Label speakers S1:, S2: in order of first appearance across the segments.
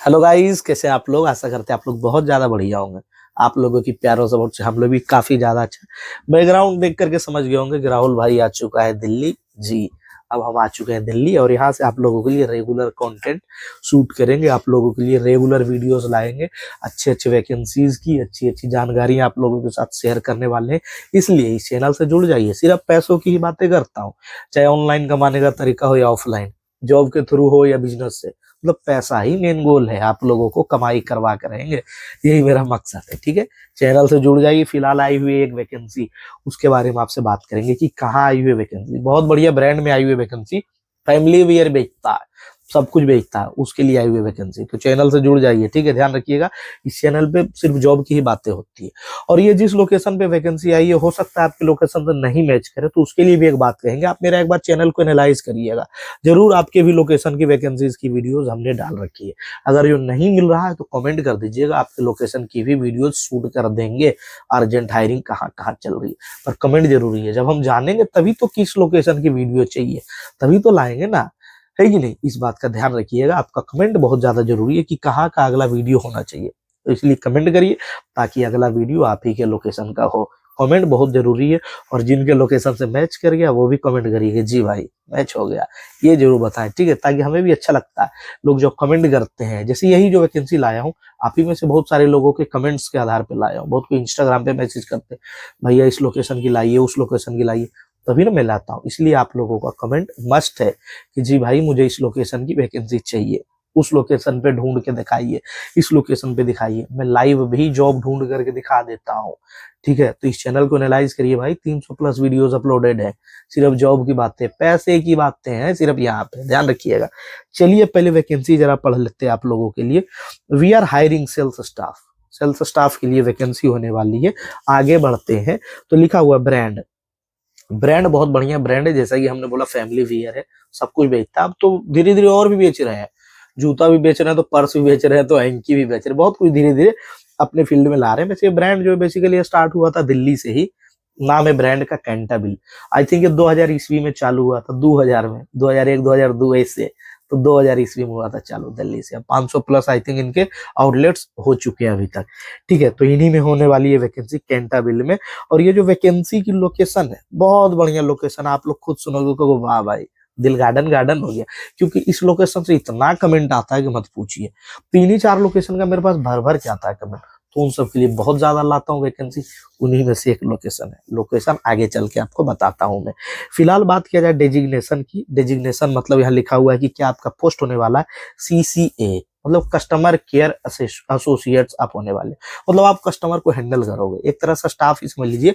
S1: Hello guys, कैसे आप लोग। आशा करते हैं आप लोग बहुत ज्यादा बढ़िया होंगे। आप लोगों की प्यारों सपोर्ट से हम लोग भी काफी ज्यादा अच्छा। बैकग्राउंड देख करके समझ गए होंगे कि राहुल भाई आ चुका है दिल्ली। जी, अब हम आ चुके हैं दिल्ली और यहाँ से आप लोगों के लिए रेगुलर कंटेंट शूट करेंगे। आप लोगों के लिए रेगुलर वीडियोस लाएंगे। अच्छे अच्छे वैकेंसीज की अच्छी अच्छी जानकारी आप लोगों के साथ शेयर करने वाले हैं। इसलिए इस चैनल से जुड़ जाइए। सिर्फ पैसों की ही बातें करता हूँ, चाहे ऑनलाइन कमाने का तरीका हो या ऑफलाइन, जॉब के थ्रू हो या बिजनेस से। मतलब पैसा ही मेन गोल है, आप लोगों को कमाई करवा कर रहेंगे, यही मेरा मकसद है। ठीक है, चैनल से जुड़ जाइए। फिलहाल आई हुई एक वैकेंसी, उसके बारे में आपसे बात करेंगे कि कहाँ आई हुई वैकेंसी। बहुत बढ़िया ब्रांड में आई हुई वैकेंसी, फैमिली वियर बेचता है, सब कुछ बेचता है, उसके लिए आई हुई वैकेंसी। तो चैनल से जुड़ जाइए, ठीक है। ध्यान रखिएगा, इस चैनल पे सिर्फ जॉब की ही बातें होती है। और ये जिस लोकेशन पे वैकेंसी आई है, हो सकता है आपके लोकेशन से नहीं मैच करे, तो उसके लिए भी एक बात कहेंगे। आप मेरा एक बार चैनल को एनालाइज करिएगा, जरूर आपके भी लोकेशन की वैकेंसीज की वीडियोस हमने डाल रखी है। अगर ये नहीं मिल रहा है तो कमेंट कर दीजिएगा, आपके लोकेशन की भी वीडियो शूट कर देंगे। अर्जेंट हायरिंग कहाँ कहाँ चल रही है, पर कमेंट जरूरी है। जब हम जानेंगे तभी तो किस लोकेशन की वीडियो चाहिए, तभी तो लाएंगे ना, है कि नहीं। इस बात का ध्यान रखिएगा, आपका कमेंट बहुत ज्यादा जरूरी है कि कहाँ का अगला वीडियो होना चाहिए। तो इसलिए कमेंट करिए ताकि अगला वीडियो आप ही के लोकेशन का हो। कमेंट बहुत जरूरी है। और जिनके लोकेशन से मैच कर गया वो भी कमेंट करिए जी भाई मैच हो गया, ये जरूर बताएं, ठीक है, ताकि हमें भी अच्छा लगता है। लोग जो कमेंट करते हैं, जैसे यही जो वैकेंसी लाया हूँ, आप ही में से बहुत सारे लोगों के कमेंट्स के आधार पर लाया हूँ। बहुत कोई इंस्टाग्राम पे मैसेज करते हैं, भैया इस लोकेशन की लाइए, उस लोकेशन की लाइए, तभी ना मैं लाता हूँ। इसलिए आप लोगों का कमेंट मस्ट है कि जी भाई मुझे इस लोकेशन की वैकेंसी चाहिए, उस लोकेशन पे ढूंढ के दिखाइए, इस लोकेशन पे दिखाइए। मैं लाइव भी जॉब ढूंढ करके दिखा देता हूँ, ठीक है। तो इस चैनल को एनालाइज करिए भाई, 300 प्लस वीडियोस अपलोडेड है। सिर्फ जॉब की बातें, पैसे की बातें हैं सिर्फ यहाँ पे, ध्यान रखिएगा। चलिए पहले वैकेंसी जरा पढ़ लेते हैं आप लोगों के लिए। We are hiring sales staff, sales staff के लिए वैकेंसी होने वाली है। आगे बढ़ते हैं तो लिखा हुआ ब्रांड, ब्रांड बहुत बढ़िया ब्रांड है। जैसा कि हमने बोला फैमिली वियर है, सब कुछ बेचता है। अब तो धीरे धीरे और भी बेच रहे हैं, जूता भी बेच रहे हैं, तो पर्स भी बेच रहे हैं, तो हैंकी भी बेच रहे हैं, बहुत कुछ धीरे धीरे अपने फील्ड में ला रहे हैं। वैसे ब्रांड जो बेसिकली स्टार्ट हुआ था दिल्ली से ही। नाम है ब्रांड का कैंटाबिल। आई थिंक ये 2000 ईस्वी में चालू हुआ था, 2000 में, 2001 2002 ऐसे। तो 2000 ईस्वी में हुआ था चालू दिल्ली से। 500 प्लस आई थिंक इनके आउटलेट्स हो चुके हैं अभी तक, ठीक है। तो इन्हीं में होने वाली है वैकेंसी कैंटाबिल में। और ये जो वैकेंसी की लोकेशन है, बहुत बढ़िया लोकेशन। आप लोग खुद सुनोगे तो वाह भाई, दिल गार्डन गार्डन हो गया। क्योंकि इस लोकेशन से इतना कमेंट आता है कि मत पूछिए। 3 ही 4 लोकेशन का मेरे पास भर भर के आता है कमेंट, तो उन सब के लिए बहुत ज्यादा लाता हूँ वैकेंसी। उन्हीं में से एक लोकेशन है। लोकेशन आगे चल के आपको बताता हूँ मैं। फिलहाल बात किया जाए डेजिग्नेशन की। डेजिग्नेशन मतलब यहाँ लिखा हुआ है कि क्या आपका पोस्ट होने वाला है CCA, मतलब कस्टमर केयर एसोसिएट्स आप होने वाले। मतलब आप कस्टमर को हैंडल करोगे, एक तरह से स्टाफ ही समझ लीजिए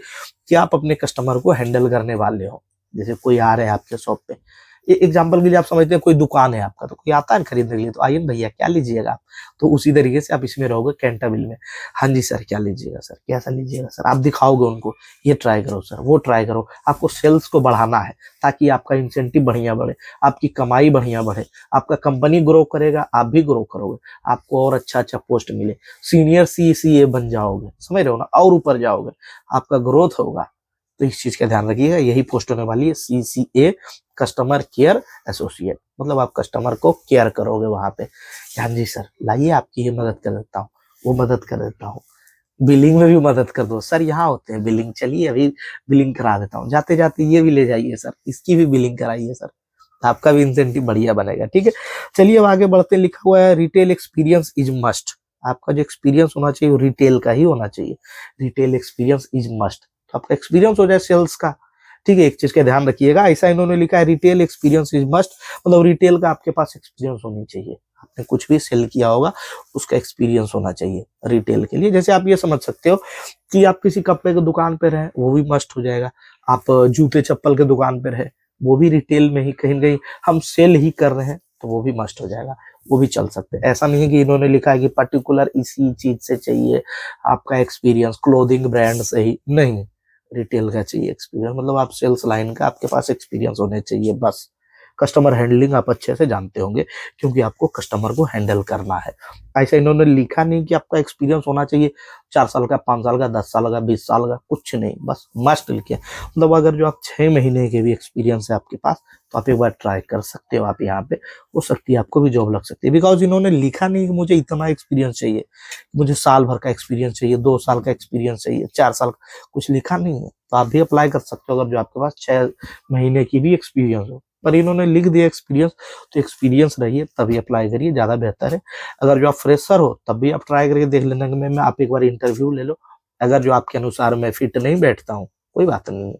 S1: कि आप अपने कस्टमर को हैंडल करने वाले हो। जैसे कोई आ रहे हैं आपके शॉप पे, एग्जाम्पल के लिए आप समझते हैं कोई दुकान है आपका, तो कोई आता है खरीदने के लिए, तो आइए भैया क्या लीजिएगा आप। तो उसी तरीके से आप इसमें रहोगे कैंटाबिल में। हाँ जी सर, क्या लीजिएगा सर, कैसा लीजिएगा सर, आप दिखाओगे उनको, ये ट्राई करो सर, वो ट्राई करो। आपको सेल्स को बढ़ाना है ताकि आपका इंसेंटिव बढ़िया बढ़े, आपकी कमाई बढ़िया बढ़े, आपका कंपनी ग्रो करेगा, आप भी ग्रो करोगे, आपको और अच्छा अच्छा पोस्ट मिले, सीनियर CCA बन जाओगे, समझ रहे हो ना, और ऊपर जाओगे, आपका ग्रोथ होगा। तो इस चीज का ध्यान रखिएगा, यही पोस्ट होने वाली है CCA, कस्टमर केयर एसोसिएट। मतलब आप कस्टमर को केयर करोगे वहां पे। हाँ जी सर, लाइए आपकी ये मदद कर देता हूँ, वो मदद कर देता हूँ, बिलिंग में भी मदद कर दो सर, यहाँ होते हैं बिलिंग, चलिए अभी बिलिंग करा देता हूँ, जाते जाते ये भी ले जाइए सर, इसकी भी बिलिंग कराइए सर, आपका भी इंसेंटिव बढ़िया बनेगा, ठीक है। चलिए अब आगे बढ़ते हैं। लिखा हुआ है रिटेल एक्सपीरियंस इज मस्ट। आपका जो एक्सपीरियंस होना चाहिए वो रिटेल का ही होना चाहिए। रिटेल एक्सपीरियंस इज मस्ट, तो आपका एक्सपीरियंस हो जाए सेल्स का, ठीक है। एक चीज का ध्यान रखिएगा, ऐसा इन्होंने लिखा है रिटेल एक्सपीरियंस इज मस्ट, मतलब रिटेल का आपके पास एक्सपीरियंस होनी चाहिए। आपने कुछ भी सेल किया होगा उसका एक्सपीरियंस होना चाहिए रिटेल के लिए। जैसे आप ये समझ सकते हो कि आप किसी कपड़े की दुकान पे रहे, वो भी मस्ट हो जाएगा। आप जूते चप्पल के दुकान पे रहे, वो भी रिटेल में ही कहीं ना कहीं हम सेल ही कर रहे हैं, तो वो भी मस्ट हो जाएगा, वो भी चल सकते हैं। ऐसा नहीं है कि इन्होंने लिखा है कि पर्टिकुलर इसी चीज से चाहिए आपका एक्सपीरियंस, क्लोथिंग ब्रांड से ही नहीं, रिटेल का चाहिए एक्सपीरियंस। मतलब आप सेल्स लाइन का आपके पास एक्सपीरियंस होने चाहिए बस, कस्टमर हैंडलिंग आप अच्छे से जानते होंगे, क्योंकि आपको कस्टमर को हैंडल करना है। ऐसा इन्होंने लिखा नहीं कि आपका एक्सपीरियंस होना चाहिए 4 साल का, 5 साल का, 10 साल का, 20 साल का, कुछ नहीं, बस मस्ट लिखे। मतलब अगर जो आप 6 महीने के भी एक्सपीरियंस है आपके पास, तो आप एक बार ट्राई कर सकते हो। आप यहाँ पे हो सकती है आपको भी जॉब लग सकती है, बिकॉज इन्होंने लिखा नहीं कि मुझे इतना एक्सपीरियंस चाहिए, मुझे साल भर का एक्सपीरियंस चाहिए, 2 साल का एक्सपीरियंस चाहिए, 4 साल का, कुछ लिखा नहीं है। तो आप भी अप्लाई कर सकते हो अगर जो आपके पास 6 महीने की भी एक्सपीरियंस हो। पर इन्होंने लिख दिया एक्सपीरियंस, तो एक्सपीरियंस रहिए तभी अप्लाई करिए, ज्यादा बेहतर है। अगर जो आप फ्रेशर हो तब भी आप ट्राई करके देख लेना कि मैं आप एक बार इंटरव्यू ले लो। अगर जो आपके अनुसार मैं फिट नहीं बैठता हूँ, कोई बात नहीं है,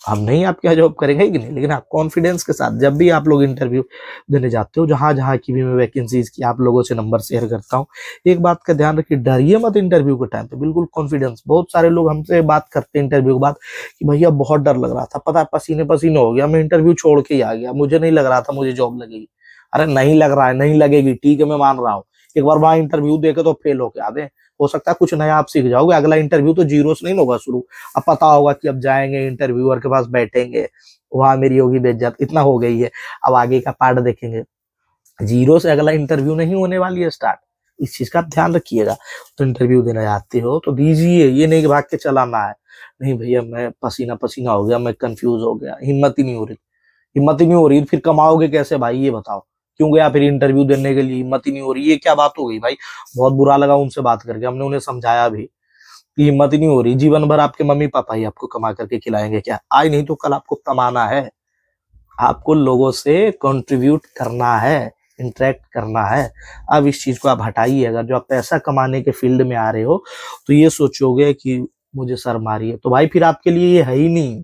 S1: हम नहीं आपके यहाँ जॉब करेंगे कि नहीं, लेकिन आप कॉन्फिडेंस के साथ जब भी आप लोग इंटरव्यू देने जाते हो, जहां जहां की भी मैं वैकेंसीज की आप लोगों से नंबर शेयर करता हूँ, एक बात का ध्यान रखिए, डरिए मत इंटरव्यू के टाइम पे, बिल्कुल कॉन्फिडेंस। बहुत सारे लोग हमसे बात करते हैं इंटरव्यू के बाद कि भैया बहुत डर लग रहा था, पता है पसीने पसीने हो गया, मैं इंटरव्यू छोड़ के ही आ गया, मुझे नहीं लग रहा था मुझे जॉब लगेगी। अरे नहीं लग रहा है, नहीं लगेगी, ठीक है, मैं मान रहा हूँ, एक बार वहां इंटरव्यू देके तो फेल होके आ गए, हो सकता है कुछ नया आप सीख जाओगे, अगला इंटरव्यू तो जीरो से नहीं होगा शुरू। अब पता होगा कि अब जाएंगे इंटरव्यूअर के पास बैठेंगे, वहां मेरी होगी बेइज्जत, इतना हो गई है, अब आगे का पार्ट देखेंगे। जीरो से अगला इंटरव्यू नहीं होने वाली है स्टार्ट, इस चीज का ध्यान रखिएगा। तो इंटरव्यू देने जाते हो तो दीजिए, ये नहीं कि भाग के चलाना है, नहीं भैया मैं पसीना पसीना हो गया, मैं कंफ्यूज हो गया, हिम्मत ही नहीं हो रही, हिम्मत ही नहीं हो रही, फिर कमाओगे कैसे भाई ये बताओ, क्यों गया फिर इंटरव्यू देने के लिए, हिम्मत ही नहीं हो रही, ये क्या बात हो गई भाई। बहुत बुरा लगा उनसे बात करके, हमने उन्हें समझाया भी कि हिम्मत ही नहीं हो रही, जीवन भर आपके मम्मी पापा ही आपको कमा करके खिलाएंगे क्या, आज नहीं तो कल आपको कमाना है, आपको लोगों से कंट्रीब्यूट करना है, इंटरेक्ट करना है। अब इस चीज को आप हटाइए, अगर जो आप पैसा कमाने के फील्ड में आ रहे हो तो ये सोचोगे कि मुझे सर मारिए, तो भाई फिर आपके लिए ये है ही नहीं,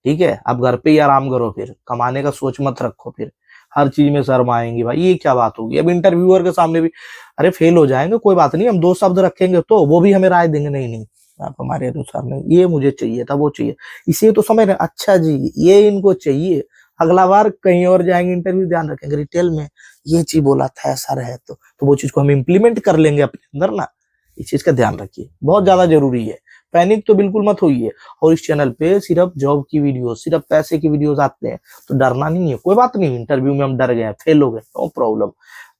S1: ठीक है, आप घर पे ही आराम करो, फिर कमाने का सोच मत रखो, फिर हर चीज में शर्म आएंगी भाई, ये क्या बात होगी। अब इंटरव्यूअर के सामने भी अरे फेल हो जाएंगे, कोई बात नहीं, हम 2 शब्द रखेंगे तो वो भी हमें राय देंगे, नहीं नहीं आप हमारे अनुसार नहीं, ये मुझे चाहिए था, वो चाहिए, इसे तो समझ रहे, अच्छा जी ये इनको चाहिए, अगला बार कहीं और जाएंगे इंटरव्यू, ध्यान रखेंगे रिटेल में ये चीज बोला था ऐसा रहे तो वो चीज को हम इम्प्लीमेंट कर लेंगे अपने अंदर ना। इस चीज का ध्यान रखिए, बहुत ज्यादा जरूरी है, पैनिक तो बिल्कुल मत होइए। और इस चैनल पे सिर्फ जॉब की वीडियो, सिर्फ पैसे की वीडियोस आते हैं, तो डरना नहीं है, कोई बात नहीं, इंटरव्यू में हम डर गए, फेल हो गए, नो प्रॉब्लम,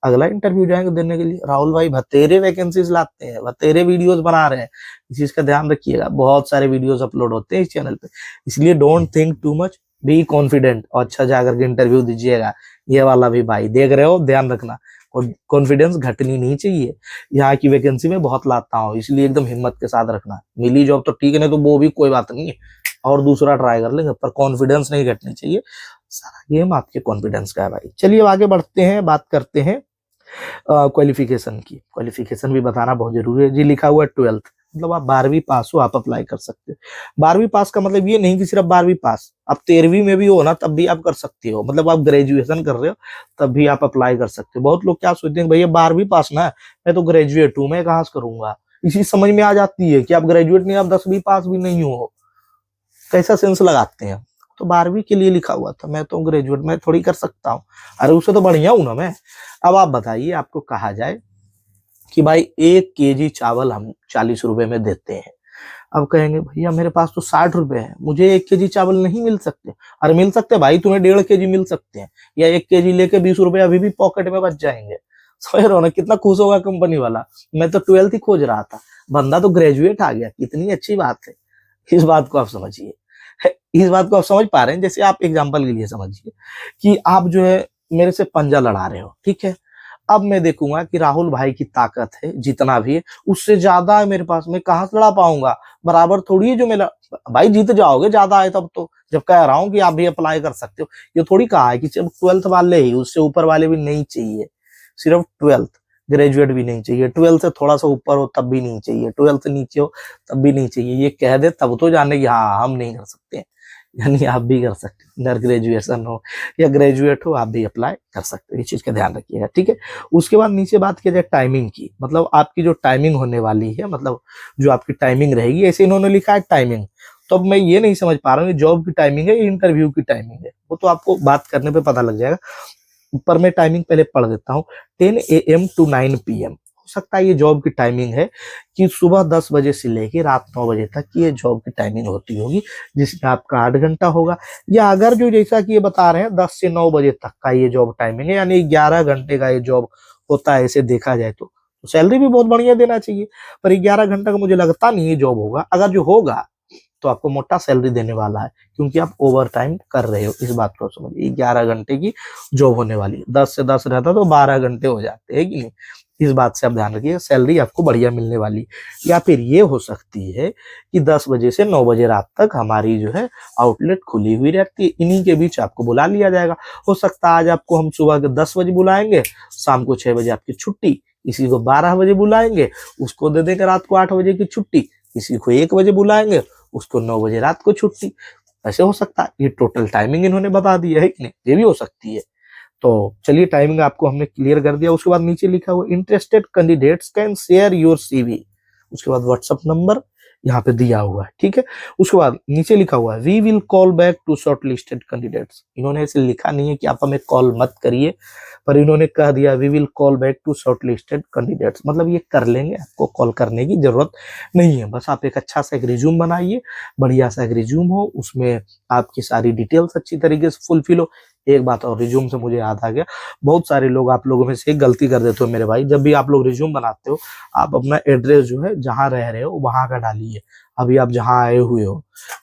S1: अगला इंटरव्यू जाएंगे देने के लिए। राहुल भाई भतेरे वैकेंसीज लाते हैं, भतेरे वीडियोस बना रहे हैं, इस चीज का ध्यान रखिएगा, बहुत सारे वीडियोस अपलोड होते हैं इस चैनल पे, इसलिए don't think too much, be confident, और अच्छा जाकर के इंटरव्यू दीजिएगा। ये वाला भी भाई देख रहे हो, ध्यान रखना, कॉन्फिडेंस घटनी नहीं चाहिए, यहाँ की वैकेंसी में बहुत लाता हूँ, इसलिए एकदम हिम्मत के साथ रखना, मिली जॉब तो ठीक है, नहीं तो वो भी कोई बात नहीं है, और दूसरा ट्राई कर लेंगे, पर कॉन्फिडेंस नहीं घटनी चाहिए, सारा गेम आपके कॉन्फिडेंस का है भाई। चलिए अब आगे बढ़ते हैं, बात करते हैं क्वालिफिकेशन की। क्वालिफिकेशन भी बताना बहुत जरूरी है जी। लिखा हुआ है 12th, मतलब आप 12वीं पास हो आप अप्लाई कर सकते हो। 12वीं पास का मतलब ये नहीं कि सिर्फ 12वीं पास, आप 13वीं में भी हो ना तब भी आप कर सकते हो, मतलब आप ग्रेजुएशन कर रहे हो तब भी आप अप्लाई कर सकते हो। बहुत लोग क्या सोचते हैं भैया 12वीं पास ना है, मैं तो ग्रेजुएट हूँ, मैं कहाँ से करूंगा, इसी समझ में आ जाती है कि आप ग्रेजुएट नहीं, आप 10वीं पास भी नहीं हो, कैसा सेंस लगाते हैं। तो 12वीं के लिए लिखा हुआ था, मैं तो ग्रेजुएट, मैं थोड़ी कर सकता हूँ, अरे उससे तो बढ़िया हूं ना मैं। अब आप बताइए, आपको कहा जाए कि भाई 1 केजी चावल हम 40 रुपए में देते हैं, अब कहेंगे भैया मेरे पास तो 60 रुपए है, मुझे 1 केजी चावल नहीं मिल सकते, अरे मिल सकते भाई, तुम्हें 1.5 केजी मिल सकते हैं, या 1 केजी लेके 20 रुपए अभी भी पॉकेट में बच जाएंगे। समझ रहे हो ना, कितना खुश होगा कंपनी वाला। मैं तो 12th ही खोज रहा था, बंदा तो ग्रेजुएट आ गया, कितनी अच्छी बात है। इस बात को आप समझिए, इस बात को आप समझ पा रहे हैं। जैसे आप एग्जाम्पल के लिए समझिए कि आप जो है मेरे से पंजा लड़ा रहे हो, ठीक है, अब मैं देखूंगा कि राहुल भाई की ताकत है जितना भी है उससे ज्यादा है मेरे पास, मैं कहाँ से लड़ा पाऊंगा, बराबर थोड़ी है जो मेरा, भाई जीत जाओगे ज्यादा है तब तो, जब कह रहा हूँ कि आप भी अप्लाई कर सकते हो। ये थोड़ी कहा है कि सिर्फ 12th वाले ही, उससे ऊपर वाले भी नहीं चाहिए, सिर्फ 12th, ग्रेजुएट भी नहीं चाहिए, 12th से थोड़ा सा ऊपर हो तब भी नहीं चाहिए, 12th से नीचे हो तब भी नहीं चाहिए, ये कह दे तब तो जाने की हाँ हम नहीं कर सकते, यानी आप भी कर सकते हो, अंडर ग्रेजुएशन हो या ग्रेजुएट हो आप भी अप्लाई कर सकते हो, ये चीज का ध्यान रखिएगा, ठीक है। उसके बाद नीचे बात किया जाए टाइमिंग की, मतलब आपकी जो टाइमिंग होने वाली है, मतलब जो आपकी टाइमिंग रहेगी, ऐसे इन्होंने लिखा है टाइमिंग, तो अब मैं ये नहीं समझ पा रहा हूँ जॉब की टाइमिंग है या इंटरव्यू की टाइमिंग है, वो तो आपको बात करने पे पता लग जाएगा, पर मैं टाइमिंग पहले पढ़ देता हूँ। 10 AM to 9 PM, सकता है ये जॉब की टाइमिंग है कि सुबह 10 बजे से लेके रात 9 बजे तक की ये जॉब की टाइमिंग होती होगी, जिसमें आपका 8 घंटा होगा। या अगर जो जैसा कि ये बता रहे हैं 10 से 9 बजे तक का ये जॉब टाइमिंग है, यानी 11 घंटे का ये जॉब होता है, ऐसे देखा जाए तो सैलरी भी बहुत बढ़िया देना चाहिए। पर 11 घंटा का मुझे लगता नहीं ये जॉब होगा। अगर जो होगा तो आपको मोटा सैलरी देने वाला है, क्योंकि आप ओवर टाइम कर रहे हो। इस बात को समझिए, 11 घंटे की जॉब होने वाली है। 10 से 10 रहता तो 12 घंटे हो जाते हैं कि नहीं। इस बात से आप ध्यान रखिए, सैलरी आपको बढ़िया मिलने वाली। या फिर ये हो सकती है कि 10 बजे से 9 बजे रात तक हमारी जो है आउटलेट खुली हुई रहती है, इन्हीं के बीच आपको बुला लिया जाएगा। हो सकता है आज आपको हम सुबह के 10 बजे बुलाएंगे, शाम को 6 बजे आपकी छुट्टी, किसी को 12 बजे बुलाएंगे, उसको दे देंगे रात को 8 बजे की छुट्टी, किसी को 1 बजे बुलाएंगे, उसको 9 बजे रात को छुट्टी। ऐसे हो सकता है। ये टोटल टाइमिंग इन्होंने बता दी है कि नहीं, ये भी हो सकती है। तो चलिए, टाइमिंग आपको हमने क्लियर कर दिया। उसके बाद नीचे लिखा हुआ interested candidates can share your CV, उसके बाद व्हाट्सएप नंबर यहाँ पे दिया हुआ है, ठीक है। उसके बाद नीचे लिखा हुआ है we will call back to shortlisted candidates. इन्होंने ऐसे लिखा नहीं है कि आप हमें कॉल मत करिए, पर इन्होंने कह दिया we will call back to shortlisted candidates, मतलब ये कर लेंगे, आपको कॉल करने की जरूरत नहीं है। बस आप एक अच्छा सा एक रिज्यूम बनाइए, बढ़िया सा एक रिज्यूम हो, उसमें आपकी सारी डिटेल्स अच्छी तरीके से फुलफिल हो। एक बात और, रिज्यूम से मुझे याद आ गया, बहुत सारे लोग आप लोगों में से एक गलती कर देते हो मेरे भाई। जब भी आप लोग रिज्यूम बनाते हो, आप अपना एड्रेस जो है जहां रह रहे हो वहां का डालिए। अभी आप जहां आए हुए हो,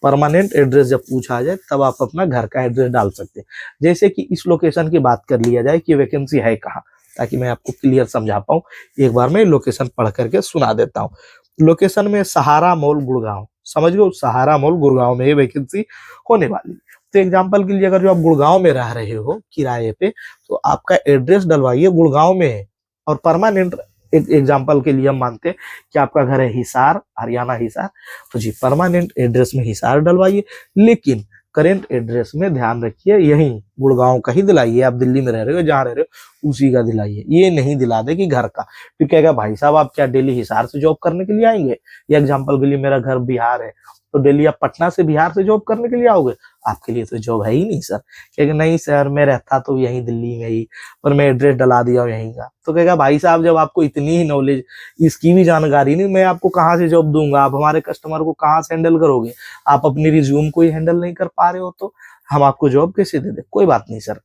S1: परमानेंट एड्रेस जब पूछा जाए तब आप अपना घर का एड्रेस डाल सकते हैं। जैसे कि इस लोकेशन की बात कर लिया जाए कि वैकेंसी है कहाँ, ताकि मैं आपको क्लियर समझा पाऊँ। एक बार मैं लोकेशन पढ़ करके सुना देता हूँ। लोकेशन में सहारा मॉल गुड़गांव, समझ लो सहारा मॉल गुड़गांव में ये वैकेंसी होने वाली। तो एग्जाम्पल के लिए, अगर जो आप गुड़गांव में रह रहे हो किराए पे, तो आपका एड्रेस डलवाइए गुड़गांव में है। और परमानेंट एग्जाम्पल के लिए हम मानते हैं कि आपका घर है हिसार, हरियाणा हिसार, तो जी परमानेंट एड्रेस में हिसार डलवाइए। लेकिन करेंट एड्रेस में ध्यान रखिए यही गुड़गांव का ही दिलाइए। आप दिल्ली में रह रहे हो, जहाँ रह रहे हो उसी का दिलाइए, ये नहीं दिला दे कि घर का। फिर कहेगा भाई साहब आप क्या डेली हिसार से जॉब करने के लिए आएंगे? या एग्जाम्पल के लिए मेरा घर बिहार है, तो डेली आप पटना से बिहार से जॉब करने के लिए आओगे? आपके लिए तो जॉब है ही नहीं सर। कहेगा नहीं सर मैं रहता तो यहीं दिल्ली में ही, पर मैं एड्रेस डला दिया हूँ यहीं का। तो कहेगा भाई साहब जब आपको इतनी ही नॉलेज, इसकी भी जानकारी नहीं, मैं आपको कहाँ से जॉब दूंगा? आप हमारे कस्टमर को कहाँ से हैंडल करोगे? आप अपनी रिज्यूम को ही हैंडल नहीं कर पा रहे हो तो हम आपको जॉब कैसे दे दे? कोई बात नहीं सर,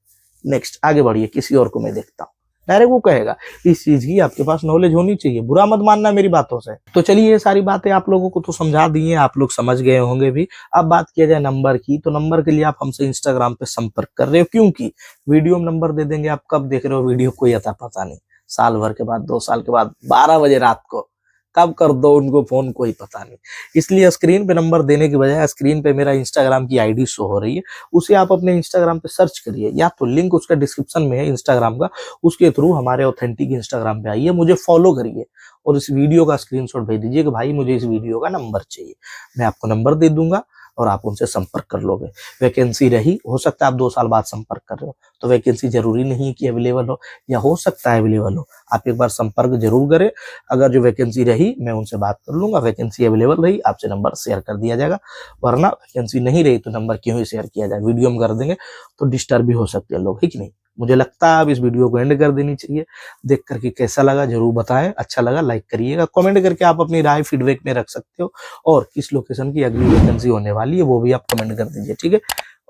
S1: नेक्स्ट आगे बढ़िए, किसी और को मैं देखता हूँ। डायरेक्ट वो कहेगा। इस चीज की आपके पास नॉलेज होनी चाहिए, बुरा मत मानना मेरी बातों से। तो चलिए, ये सारी बातें आप लोगों को तो समझा दी हैं, आप लोग समझ गए होंगे भी। अब बात किया जाए नंबर की, तो नंबर के लिए आप हमसे इंस्टाग्राम पे संपर्क कर रहे हो, क्योंकि वीडियो में नंबर दे देंगे, आप कब देख रहे हो वीडियो कोई अता पता नहीं। साल भर के बाद, 2 साल के बाद, 12 बजे रात को कब कर दो उनको फोन, कोई पता नहीं। इसलिए स्क्रीन पे नंबर देने की बजाय स्क्रीन पे मेरा इंस्टाग्राम की आईडी शो हो रही है, उसे आप अपने इंस्टाग्राम पे सर्च करिए, या तो लिंक उसका डिस्क्रिप्शन में है इंस्टाग्राम का, उसके थ्रू हमारे ऑथेंटिक इंस्टाग्राम पे आइए, मुझे फॉलो करिए और इस वीडियो का स्क्रीनशॉट भेज दीजिए कि भाई मुझे इस वीडियो का नंबर चाहिए। मैं आपको नंबर दे दूंगा और आप उनसे संपर्क कर लोगे। वैकेंसी रही, हो सकता है आप 2 साल बाद संपर्क कर रहे हो, तो वैकेंसी जरूरी नहीं कि अवेलेबल हो, या हो सकता है अवेलेबल हो। आप एक बार संपर्क जरूर करें। अगर जो वैकेंसी रही मैं उनसे बात कर लूंगा, वैकेंसी अवेलेबल रही आपसे नंबर शेयर कर दिया जाएगा। वरना वैकेंसी नहीं रही तो नंबर क्यों ही शेयर किया जाए, वीडियो में कर देंगे तो डिस्टर्ब भी हो सकते हैं लोग, है कि नहीं। मुझे लगता है अब इस वीडियो को एंड कर देनी चाहिए। देख करके कैसा लगा जरूर बताएं, अच्छा लगा लाइक करिएगा, कमेंट करके आप अपनी राय फीडबैक में रख सकते हो, और किस लोकेशन की अगली वैकेंसी होने वाली है वो भी आप कमेंट कर दीजिए, ठीक है।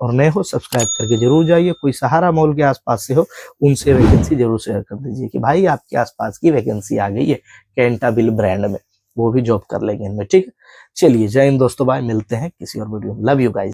S1: और नए हो सब्सक्राइब करके जरूर जाइए। कोई सहारा मॉल के आसपास से हो उनसे वैकेंसी जरूर शेयर कर दीजिए कि भाई आपके आसपास की वैकेंसी आ गई है कैंटाबिल ब्रांड में, वो भी जॉब कर लेंगे इनमें, ठीक है। चलिए जय हिंद दोस्तों, बाय, मिलते हैं किसी और वीडियो में। Love you guys.